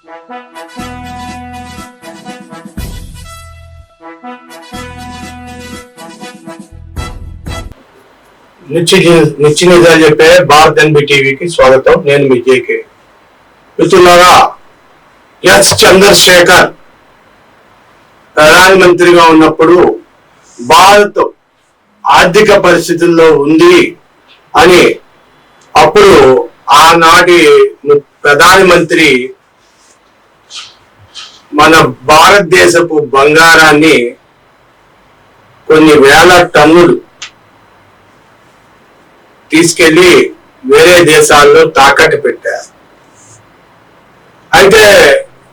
నిత్య నిజాలు చెప్పే భారత్ ఎన్బి టీవీకి స్వాగతం. నేను మీ జేకే. మిత్రులారా, ఎస్ చంద్రశేఖర్ ప్రధానమంత్రిగా ఉన్నప్పుడు భారత్ ఆర్థిక పరిస్థితుల్లో ఉంది అని అప్పుడు ఆనాటి ప్రధానమంత్రి మన భారతదేశపు బంగారాన్ని కొన్ని వేల టన్నులు తీసుకెళ్లి వేరే దేశాల్లో తాకట్టు పెట్టారు. అయితే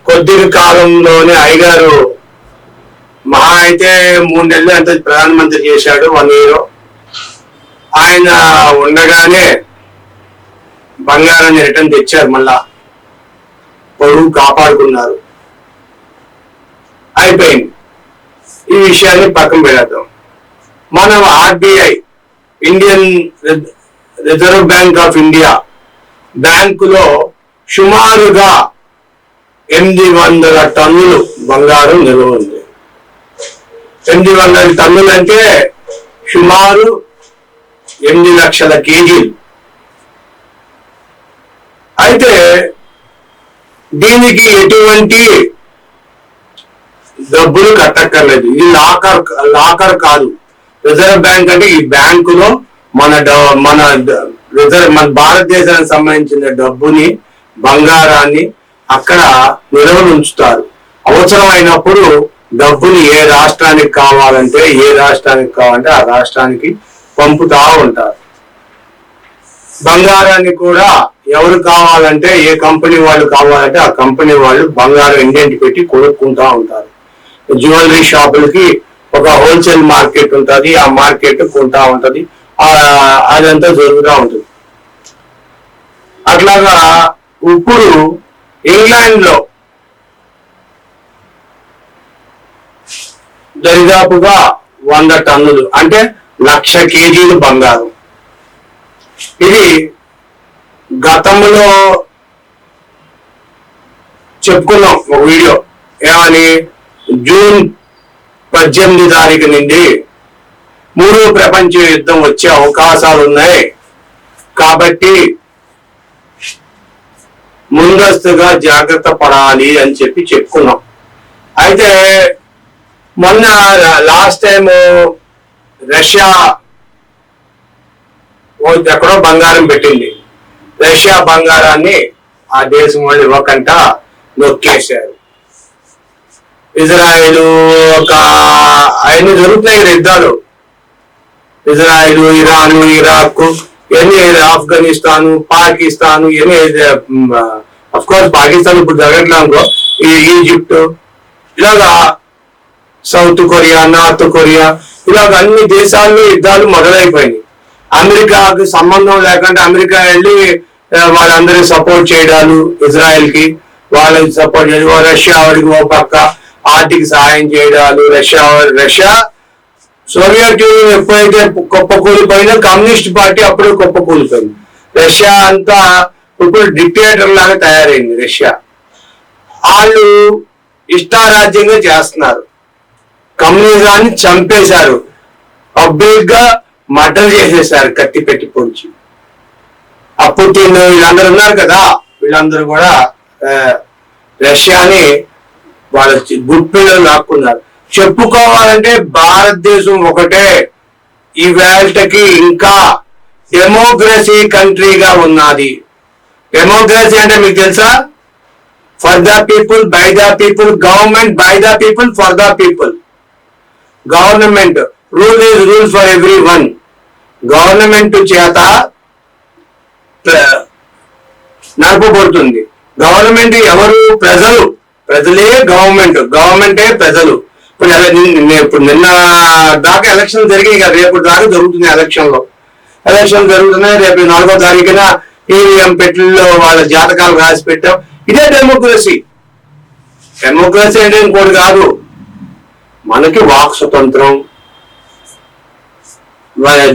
కొద్ది కాలంలోనే అయ్యగారు మహా అయితే 3 నెలలు అంత ప్రధానమంత్రి చేశాడు, 1 year. ఆయన ఉండగానే బంగారాన్ని రిటర్న్ తెచ్చారు, మళ్ళా పొడుగు కాపాడుకున్నారు. అయిపోయింది. ఈ విషయాన్ని పక్కన పెడదాం. మనం RBI, Indian reserve bank of India బ్యాంకులో సుమారుగా 800 టన్నులు బంగారం నిల్వ ఉంది. 800 టన్నులు అంటే సుమారు 8 లక్షల కేజీలు. అయితే దీనికి ఎటువంటి డబ్బులు కట్టక్కర్లేదు. ఇది లాకర్ కాదు. రిజర్వ్ బ్యాంక్ అంటే ఈ బ్యాంకులో మన భారతదేశానికి సంబంధించిన డబ్బుని, బంగారాన్ని అక్కడ నిల్వ ఉంచుతారు. అవసరమైనప్పుడు డబ్బుని ఏ రాష్ట్రానికి కావాలంటే ఆ రాష్ట్రానికి పంపుతా ఉంటారు. బంగారాన్ని కూడా ఎవరు కావాలంటే, ఏ కంపెనీ వాళ్ళు కావాలంటే ఆ కంపెనీ వాళ్ళు బంగారం ఇండెంట్ పెట్టి కొనుక్కుంటా ఉంటారు. జ్యువెలరీ షాపులకి ఒక హోల్సేల్ మార్కెట్ ఉంటుంది, ఆ మార్కెట్ కొంటా ఉంటది, అదంతా జరుగుతూ ఉంటుంది. అట్లాగా ఇప్పుడు ఇంగ్లాండ్ లో దరిదాపుగా 100 టన్నులు అంటే 1,00,000 కేజీలు బంగారం. ఇది గతంలో చెప్పుకున్నాం ఒక వీడియో. ఏమని? జూన్ 18 తారీఖు నుండి 3వ ప్రపంచ యుద్ధం వచ్చే అవకాశాలు ఉన్నాయి కాబట్టి ముందస్తుగా జాగ్రత్త పడాలి అని చెప్పుకున్నాం. అయితే మొన్న లాస్ట్ టైం రష్యా ఎక్కడో బంగారం పెట్టింది. రష్యా బంగారాన్ని ఆ దేశం వాళ్ళు ఇవ్వకుండా నొక్కేశారు. ఇజ్రాయిల్ అవన్నీ జరుగుతున్నాయి యుద్ధాలు. ఇజ్రాయిల్, ఇరాన్, ఇరాక్, ఇవన్నీ, ఆఫ్ఘనిస్తాను, పాకిస్తాన్, ఇవన్నీ. అఫ్ కోర్స్ పాకిస్తాన్ ఇప్పుడు జరగట్లే అనుకో. ఈజిప్ట్, ఇలాగా సౌత్ కొరియా, నార్త్ కొరియా, ఇలాగ అన్ని దేశాల్లో యుద్ధాలు మొదలైపోయినాయి. అమెరికాకు సంబంధం లేకుండా అమెరికా వెళ్ళి వాళ్ళందరికీ సపోర్ట్ చేయడాలు, ఇజ్రాయెల్ కి వాళ్ళకి సపోర్ట్ చేయడం, రష్యా వాడికి ఓ పక్క ఆర్థిక సహాయం చేయడాలు. రష్యా సోవియట్ యూనియన్ ఎప్పుడైతే కుప్పకూలిపోయిందో కమ్యూనిస్ట్ పార్టీ అప్పుడు కుప్పకూలిపోయింది. రష్యా అంతా ఇప్పుడు డిక్టేటర్ లాగా తయారైంది. రష్యా వాళ్ళు ఇష్టారాజ్యంగా చేస్తున్నారు. కమ్యూనిజాన్ని చంపేశారు, పబ్లిక్ గా మర్డర్ చేసేసారు, కత్తి పెట్టి పొడిచి. అప్పుడు వీళ్ళందరూ ఉన్నారు కదా, వీళ్ళందరూ కూడా రష్యాని వాళ్ళ గుప్పిలో లాక్కున్నారు. చెప్పుకోవాలంటే భారతదేశం ఒకటే ఈ వేల్టకి ఇంకా డెమోక్రసీ కంట్రీగా ఉన్నది. డెమోక్రసీ అంటే మీకు తెలుసా? For the people, by the people, government by the people, for the people. Government rule is rule for every one. Government చేత నడపబడుతుంది. గవర్నమెంట్ ఎవరు? ప్రజలు. ప్రజలే గవర్నమెంట్, గవర్నమెంటే ప్రజలు. ఇప్పుడు నిన్న దాకా ఎలక్షన్ జరిగాయి కదా, రేపు దాకా జరుగుతున్నాయి. ఎలక్షన్ జరుగుతున్నాయి. రేపు 4వ తారీఖున ఈవీఎం పెట్టెల్లో వాళ్ళ జాతకాలు రాసి పెట్టాం. ఇదే డెమోక్రసీ. డెమోక్రసీ అంటే ఇంకోటి కాదు. మనకి వాక్ స్వతంత్రం,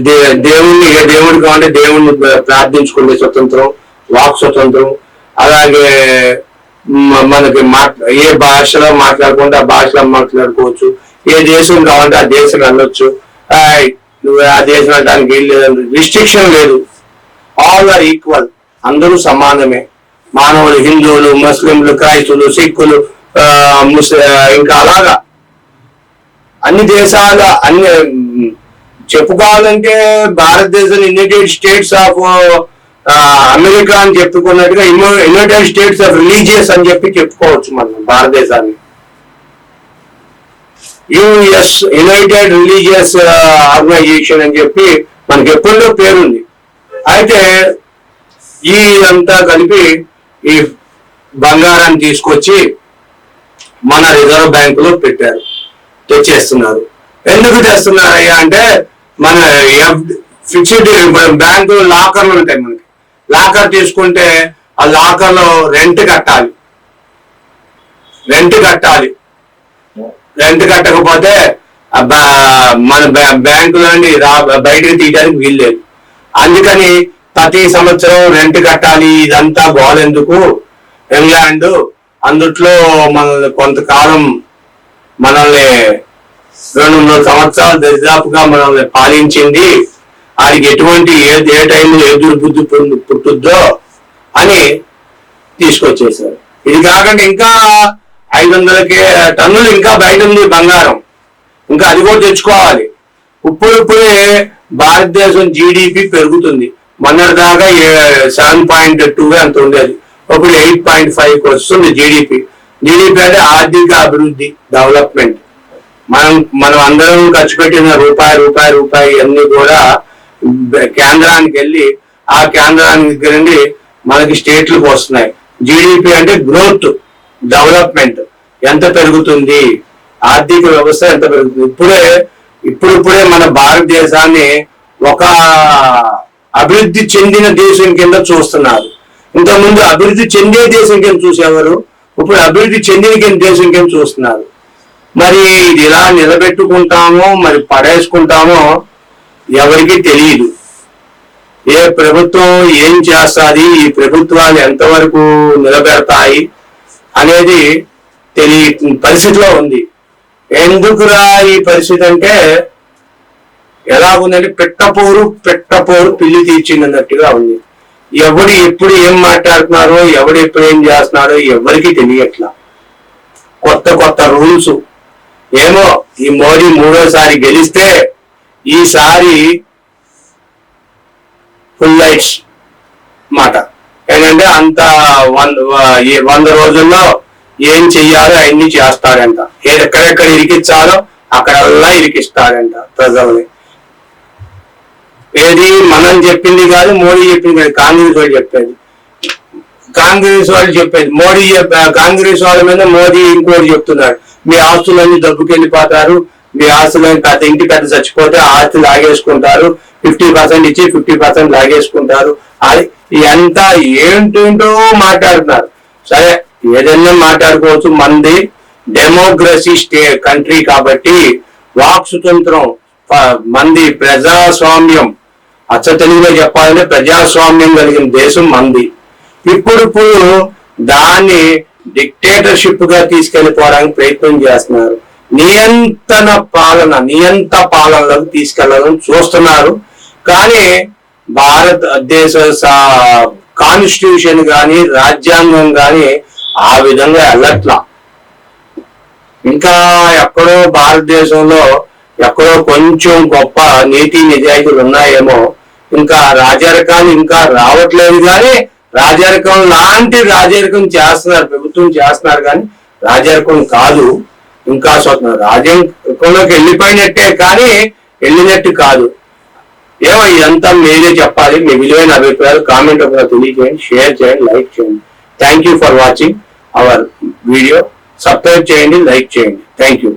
దేవుడు కావాలంటే దేవుణ్ణి ప్రార్థించుకునే స్వతంత్రం, వాక్ స్వతంత్రం, అలాగే మనకి ఏ భాషలో మాట్లాడుకుంటే ఆ భాషలో మాట్లాడుకోవచ్చు, ఏ దేశం కావాలంటే ఆ దేశం వెళ్ళొచ్చు, నువ్వు ఆ దేశం వెళ్ళడానికి ఏం లేదంటే రిస్ట్రిక్షన్ లేదు. ఆల్ ఆర్ ఈక్వల్, అందరూ సమానమే. మానవులు, హిందువులు, ముస్లింలు, క్రైస్తువులు, సిక్కులు, ఇంకా అలాగా అన్ని దేశాల అన్ని చెప్పుకోవాలంటే భారతదేశం యునైటెడ్ స్టేట్స్ ఆఫ్ అమెరికా అని చెప్పుకున్నట్టుగా యునైటెడ్ స్టేట్స్ ఆఫ్ రిలీజియస్ అని చెప్పి చెప్పుకోవచ్చు మనం భారతదేశాన్ని. యుఎస్ యునైటెడ్ రిలీజియస్ ఆర్గనైజేషన్ అని చెప్పి మనకి ఎప్పుడో పేరుంది. అయితే ఈ అంతా కలిపి ఈ బంగారాన్ని తీసుకొచ్చి మన రిజర్వ్ బ్యాంకులో పెట్టారు, తెచ్చేస్తున్నారు. ఎందుకు తెస్తున్నారయ్యా అంటే మన ఫిక్స్డ్ బ్యాంకు లాకర్లు ఉంటాయి. మనకి లాకర్ తీసుకుంటే ఆ లాకర్ లో రెంట్ కట్టాలి. రెంట్ కట్టకపోతే మన బ్యాంకులో బయటకు తీయడానికి వీల్లేదు. అందుకని ప్రతి సంవత్సరం రెంట్ కట్టాలి. ఇదంతా గోలెందుకు? ఇంగ్లాండ్ అందుట్లో మనల్ని కొంతకాలం మనల్ని 200 సంవత్సరాలు దరిదాపుగా మనల్ని పాలించింది. వాడికి ఎటువంటి ఏ టైంలో ఎదురు బుద్ధి పుట్టుద్దో అని తీసుకొచ్చేసారు. ఇది కాకుండా ఇంకా 500 టన్నులు ఇంకా బయట ఉంది బంగారం, ఇంకా అది కూడా తెచ్చుకోవాలి. ఇప్పుడే భారతదేశం జీడిపి పెరుగుతుంది. మొన్నటిదాకా 7.2 అంత ఉండేది, ఇప్పుడు 8.5 వస్తుంది జీడిపి. జీడిపి అంటే ఆర్థిక అభివృద్ధి, డెవలప్మెంట్. మనం అందరం ఖర్చు పెట్టిన రూపాయి అన్ని కూడా కేంద్రానికి వెళ్ళి ఆ కేంద్రానికి దగ్గర నుండి మనకి స్టేట్లకు వస్తున్నాయి. జీడిపి అంటే గ్రోత్, డెవలప్మెంట్ ఎంత పెరుగుతుంది, ఆర్థిక వ్యవస్థ ఎంత పెరుగుతుంది. ఇప్పుడిప్పుడే మన భారతదేశాన్ని ఒక అభివృద్ధి చెందిన దేశం కింద చూస్తున్నారు. ఇంతకుముందు అభివృద్ధి చెందే దేశం కింద చూసేవారు, ఇప్పుడు అభివృద్ధి చెందిన దేశం కింద చూస్తున్నారు. మరి ఇది ఇలా నిలబెట్టుకుంటామో మరి పడేసుకుంటామో ఎవరికి తెలియదు. ఏ ప్రభుత్వం ఏం చేస్తుంది, ఈ ప్రభుత్వాలు ఎంతవరకు నిలబెడతాయి అనేది పరిస్థితిలో ఉంది. ఎందుకురా ఈ పరిస్థితి అంటే ఎలా ఉందంటే పెట్టపోరు పిల్లి తీర్చిందన్నట్టుగా ఉంది. ఎవడు ఎప్పుడు ఏం మాట్లాడుతున్నారో, ఎవడు ఎప్పుడు ఏం చేస్తున్నారో ఎవరికి తెలియట్లా. కొత్త రూల్స్ ఏమో. ఈ మోడీ 3వ సారి గెలిస్తే ఈసారి ఫుల్ లైట్స్ మాట ఏంటంటే అంత 100 రోజుల్లో ఏం చెయ్యాలో అవన్నీ చేస్తాడంట. ఎక్కడెక్కడ ఇరికించాలో అక్కడల్లా ఇరికిస్తాడంట ప్రజల్ని. ఏది మనం చెప్పింది కాదు, మోడీ చెప్పింది కాదు, కాంగ్రెస్ వాళ్ళు చెప్పేది. కాంగ్రెస్ వాళ్ళ మీద మోడీ ఇంకోటి చెప్తున్నాడు, మీ ఆస్తులన్నీ దబ్బుకెళ్ళిపోతారు, మీ ఆస్తులని ఇంటి పెద్ద చచ్చిపోతే ఆస్తి లాగేసుకుంటారు, 50% ఇచ్చి 50% లాగేసుకుంటారు. అది ఎంత ఏంటో మాట్లాడుతున్నారు. సరే ఏదైనా మాట్లాడుకోవచ్చు, మంది డెమోక్రసీ కంట్రీ కాబట్టి వాక్ స్వతంత్రం, మంది ప్రజాస్వామ్యం, అచ్చ తెలుగులో చెప్పాలంటే ప్రజాస్వామ్యం కలిగిన దేశం మంది. ఇప్పుడు దాన్ని డిక్టేటర్షిప్ గా తీసుకెళ్లిపోవడానికి ప్రయత్నం చేస్తున్నారు. నియంత పాలనలోకి తీసుకెళ్లాలని చూస్తున్నారు. కానీ భారతదేశ కాన్స్టిట్యూషన్ గాని రాజ్యాంగం గాని ఆ విధంగా వెళ్ళట్లా. ఇంకా ఎక్కడో భారతదేశంలో ఎక్కడో కొంచెం గొప్ప నీతి నిజాయితీలు ఉన్నాయేమో. ఇంకా రాజరికాలు ఇంకా రావట్లేదు, కానీ రాజరికం లాంటి రాజరికం చేస్తున్నారు, ప్రభుత్వం చేస్తున్నారు, కానీ రాజరికం కాదు. ఇంకా రాజరికంలోకి వెళ్ళిపోయినట్టే కానీ వెళ్ళినట్టు కాదు. ఏమో ఇదంతా మీరే చెప్పాలి. మీ విలువైన అభిప్రాయాలు కామెంట్ రూపంలో తెలియజేయండి, షేర్ చేయండి, లైక్ చేయండి. Thank you for watching our video. Subscribe చేయండి, లైక్ చేయండి. Thank you.